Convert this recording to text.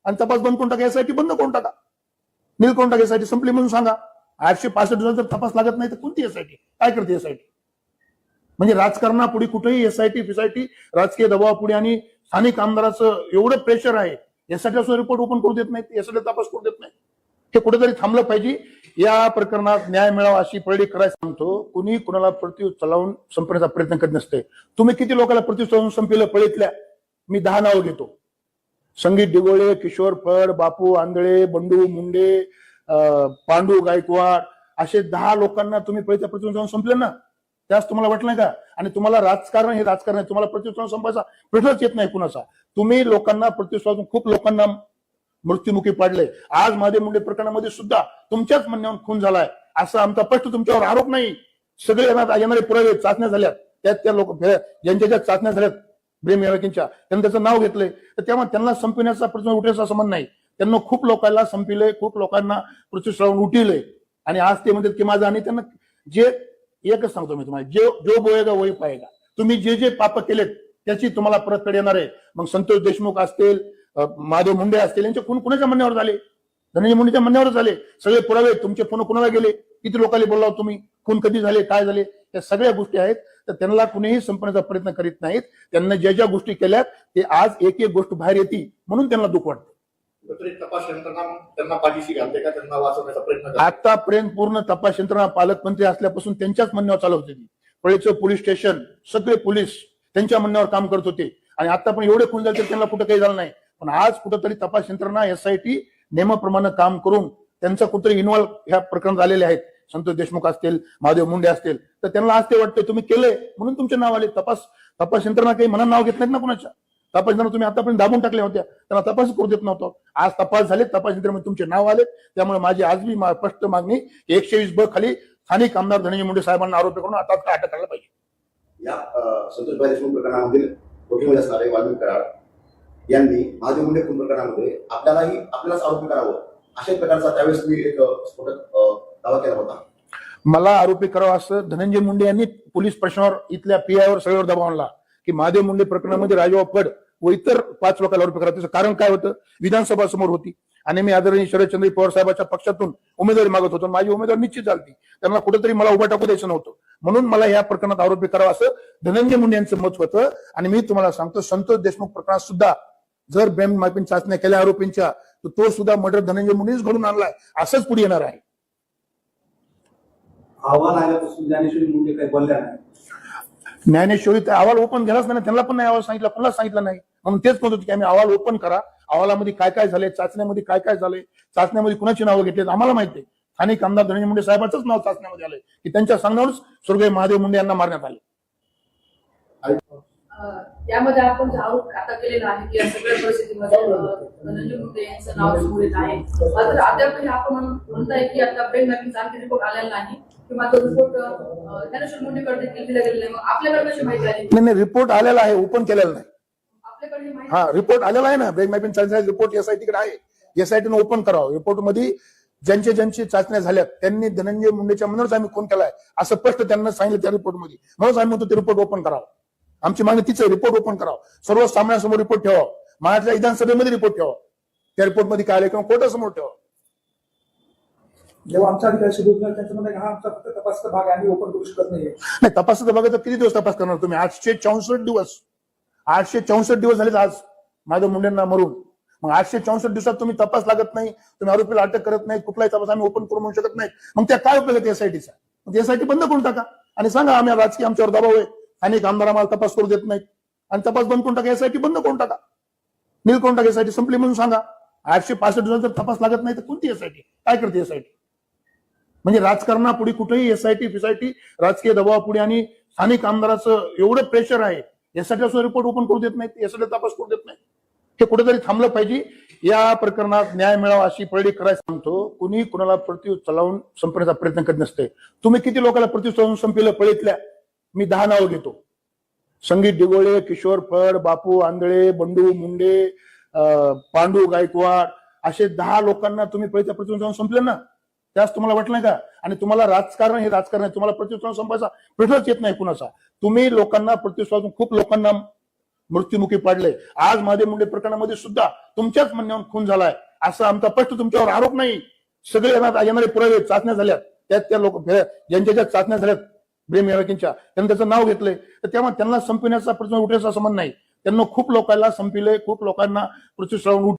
आणि तपास बंद करून टाका, एसआयटी बंद करून टाका, नील करून टाका, एसआयटी संपली म्हणून सांगा. 865 दिवसात जर तपास लागत नाही तर कोणती एसआयटी काय करते एसआयटी? म्हणजे राजकारणापुढे कुठेही एसआयटी फिसआयटी राजकीय दबावापुढे आणि स्थानिक आमदाराचं एवढं प्रेशर आहे, एसआयटी रिपोर्ट ओपन करू देत नाहीत, एसआयटी तपास करू देत नाही. हे कुठेतरी थांबलं पाहिजे. या प्रकरणात न्याय मिळावा अशी पळडी करायला सांगतो. कुणी कुणाला प्रति चलावून संपण्याचा प्रयत्न करत नसते. तुम्ही किती लोकांना प्रति चलावून संपलं पळीतल्या? मी 10 नाव घेतो. संगीत डिगोळे, किशोर फड, बापू आंधळे, बंडू मुंडे, पांडू गायकवाड, असे 10 लोकांना तुम्ही पळीच्या प्रति जाऊन संपले ना. त्यास तुम्हाला वाटलं का? आणि तुम्हाला राजकारण हे राजकारण आहे, तुम्हाला प्रति संपायचा प्रश्नच येत नाही कुणाचा. तुम्ही लोकांना प्रतिस्वादून खूप लोकांना मृत्युमुखी पाडले. आज महादेव मुंडे प्रकरणामध्ये सुद्धा तुमच्याच म्हणण्यावर खून झालाय असं आमचा स्पष्ट तुमच्यावर आरोप नाही. सगळे येणारे पुरावे चाचण्या झाल्यात, त्यात त्या लोक ज्यांच्या चाचण्या झाल्यात ब्रेम यावकींच्या, त्यांनी त्याचं नाव घेतलंय. तर तेव्हा त्यांना संपण्याचा प्रश्न उठण्याचा संबंध नाही. त्यांना खूप लोकांना संपिले, खूप लोकांना प्रतिष्ठावून उठिले. आणि आज ते म्हणतात की माझं, आणि त्यांना जे एकच सांगतो मी तुम्हाला, जो बोयेगा वही पाएगा. तुम्ही जे जे पाप केलेत त्याची तुम्हाला परतफेड येणार आहे. मग संतोष देशमुख असतील, महादेव मुंडे असतील, यांचे खून कुणाच्या म्हणण्यावर झाले? धनंजय मुंडेच्या म्हणण्यावर झाले. सगळे पुरावे तुमचे फोन कुणाला गेले, किती लोकांनी बोलला तुम्ही, खून कधी झाले, काय झाले, या सगळ्या गोष्टी आहेत. तर त्यांना कुणीही संपण्याचा प्रयत्न करीत नाहीत. त्यांना ज्या ज्या गोष्टी केल्यात ते आज एक एक गोष्ट बाहेर येते म्हणून त्यांना दुःख वाटतं. तपास यंत्रणा त्यांना पाठीशी घालते का, त्यांना वाचवण्याचा प्रयत्न करते? आतापर्यंत पूर्ण तपास यंत्रणा पालकमंत्री असल्यापासून त्यांच्याच म्हणण्यावर चालू होती. पळीचं पोलीस स्टेशन सगळे पोलीस त्यांच्या म्हणण्यावर काम करत होते. आणि आता पण एवढे खून झाले तर त्यांना कुठं काही झालं नाही. पण आज कुठंतरी तपास यंत्रणा एसआयटी नेमाप्रमाणे काम करून त्यांचा कुठेतरी इन्व्हॉल्व ह्या प्रकरणात आलेले आहेत. संतोष देशमुख असतील, महादेव मुंडे असतील, तर त्यांना आज ते वाटते तुम्ही केलंय म्हणून तुमचे नाव आले. तपास यंत्रणा काही म्हणा नाव घेत नाहीत ना कुणाच्या. तपास यंत्रणा तुम्ही आतापर्यंत दाबून टाकल्या होत्या, त्यांना तपास करू देत नव्हतं. आज तपास झाले, तपास यंत्रणेमध्ये तुमचे नाव आले. त्यामुळे माझी आज बी स्पष्ट मागणी 120 खाली स्थानिक आमदार धनंजय मुंडे साहेबांना आरोपी करून आता अटक करायला पाहिजे. या संतोषभाई देशमुख प्रकरणामधील वकील असणारे वाल्मिक कराड यांनी महादेव मुंडे खून प्रकरणामध्ये आपल्यालाच आरोपी करावं अशा प्रकारचा त्यावेळेस मी एक स्फोटक दावा केला होता. मला आरोपी करावं असं धनंजय मुंडे यांनी पोलीस प्रश्नावर इथल्या पीआयवर सगळ्यावर दबाव आणला की महादेव मुंडे प्रकरणामध्ये राजू फड व इतर 5 लोकांना आरोपी करा. त्याचं कारण काय होतं? विधानसभा समोर होती आणि मी आदरणीय शरदचंद्र पवार साहेबांच्या पक्षातून उमेदवारी मागत होतो. माझी उमेदवारी निश्चित झाली. त्यांना कुठेतरी मला उभा टाकू द्यायचं नव्हतं. म्हणून मला या प्रकरणात आरोपी करावं असं धनंजय मुंडे यांचं मत होतं. आणि मी तुम्हाला सांगतो, संतोष देशमुख प्रकरणात सुद्धा जर ब्रेम माफीन चाचण्या केल्या आरोपींच्या, तर तो सुद्धा मर्डर धनंजय मुंडेच घडून आणलाय असंच पुढे येणार आहे. अहवाल आल्यापासून ज्ञानेश्वरी मुंडे काही बोलल्या नाही. ज्ञानेश्वरी तर अहवाल ओपन केलाच नाही, त्यांना पण नाही अहवाल सांगितला, कोणाला सांगितलं नाही. म्हणून तेच म्हणत होते की आम्ही अहवाल ओपन करा, अहवालामध्ये काय काय झाले, चाचण्यामध्ये काय काय झाले, चाचण्यामध्ये कुणाची नावं घेतली आम्हाला माहिती आहे. स्थानिक आमदार धनंजय मुंडे साहेबांचंच नाव चाचण्यामध्ये आलंय की त्यांच्या सांगण्यावरच स्वर्गीय महादेव मुंडे यांना मारण्यात आले. यामध्ये आपण आरोप आता केलेला आहे की या सगळ्या परिस्थितीमध्ये धनंजय मुंडे यांचं नाव समोर येत आहे. मात्र अद्यापही आपण म्हणताय की आता ब्रेन मॅपिंगचा आणखी रिपोर्ट आलेला नाही किंवा तो रिपोर्ट ज्ञानेश्वर मुंडेकडे देखील दिला गेलेला आहे. मग आपल्याकडे कशी माहिती आली? नाही, रिपोर्ट आलेला आहे, ओपन केलेला नाही. आपल्याकडे माहिती हा रिपोर्ट आलेला आहे ना, ब्रेन मॅपिंग चाचणी रिपोर्ट एसआयटीकडे आहे. एसआयटीने ओपन करावं. रिपोर्ट मध्ये ज्यांची चाचण्या झाल्यात त्यांनी धनंजय मुंडेच्या म्हणूनच आम्ही खून केलाय असं स्पष्ट त्यांना सांगितलं त्या रिपोर्टमध्ये. म्हणून आम्ही म्हणतो ते रिपोर्ट ओपन करावं. आमची मागणी तीच आहे, रिपोर्ट ओपन करावं. सर्व सामन्यासमोर रिपोर्ट ठेवावं. महाराष्ट्र विधानसभेमध्ये रिपोर्ट ठेवावं. त्या रिपोर्टमध्ये काय आलं किंवा कोर्टासमोर ठेवावं. जेव्हा आमचा अधिकारी सुरू त्यांचं म्हणणं हा आमचा फक्त तपासचा भाग आम्ही ओपन करू शकत नाहीये. नाही, तपासाचा बघा तर किती दिवस तपास करणार तुम्ही? 864 दिवस. 864 दिवस झालेत आज महादेव मुंडेंना मरून. मग 864 दिवसात तुम्ही तपास लागत नाही, तुम्ही आरोपीला अटक करत नाही, कुठलाही तपास आम्ही ओपन करू म्हणू शकत नाही. मग त्या काय उपयोग आहे एसआयटीचा? एसआयटी बंद करून टाका आणि सांगा आम्ही राजकीय आमच्यावर दबाव आहे, अनेक आमदार आम्हाला तपास करू देत नाहीत, आणि तपास बंद करून टाका, एसआयटी बंद करून टाका, नील करून टाका, एसआयटी संपली म्हणून सांगा. 865 दिवसात जर तपास लागत नाही तर कोणती एसआयटी काय करते एसआयटी? म्हणजे राजकारणापुढे कुठेही एसआयटी फिसआयटी राजकीय दबावापुढे आणि स्थानिक आमदाराचं एवढं प्रेशर आहे, एसआयटी रिपोर्ट ओपन करू देत नाहीत, एसआयटी तपास करू देत नाही. हे कुठेतरी थांबलं पाहिजे. या प्रकरणात न्याय मिळावा अशी पळडी करायला सांगतो. कुणी कुणाला प्रति चलावून संपण्याचा प्रयत्न करत नसते. तुम्ही किती लोकांना प्रति चलावून संपलं पळीतल्या? मी 10 नाव घेतो. संगीत डिगोळे, किशोर फड, बापू आंधळे, बंडू मुंडे, पांडू गायकवाड, असे 10 लोकांना तुम्ही पळीच्या प्रति जाऊन संपले ना. त्यास तुम्हाला वाटलं का? आणि तुम्हाला राजकारण हे राजकारण आहे, तुम्हाला प्रतिस्वादून संपायचा प्रश्नच येत नाही कुणाचा. तुम्ही लोकांना प्रतिस्वादून खूप लोकांना मृत्युमुखी पडले. आज महादेव मुंडे प्रकरणामध्ये सुद्धा तुमच्याच म्हणण्यावर खून झालाय असं आमचा स्पष्ट तुमच्यावर आरोप नाही. सगळे येणारे पुरावे चाचण्या झाल्यात, त्यात त्या लोक ज्यांच्या ज्या चाचण्या झाल्यात ब्रेम यावकींच्या, त्यांनी त्याचं नाव घेतलंय. तर तेव्हा त्यांना संपविण्याचा प्रश्न उठायचा संबंध नाही. त्यांना खूप लोकांना संपविलंय, खूप लोकांना प्रतिष्ठावून